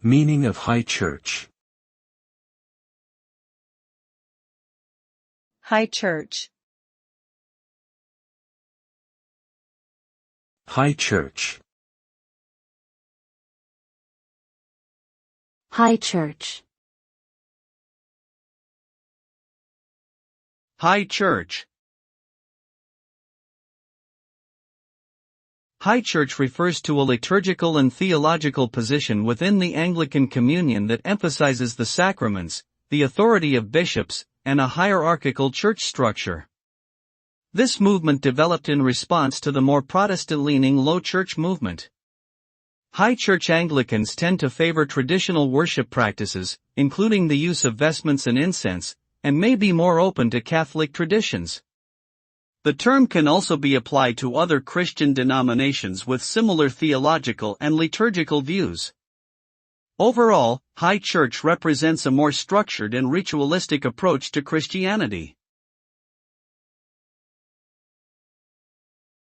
Meaning of High Church. High Church. High Church. High Church. High Church. High Church refers to a liturgical and theological position within the Anglican Communion that emphasizes the sacraments, the authority of bishops, and a hierarchical church structure. This movement developed in response to the more Protestant-leaning Low Church movement. High Church Anglicans tend to favor traditional worship practices, including the use of vestments and incense, and may be more open to Catholic traditions. The term can also be applied to other Christian denominations with similar theological and liturgical views. Overall, High Church represents a more structured and ritualistic approach to Christianity.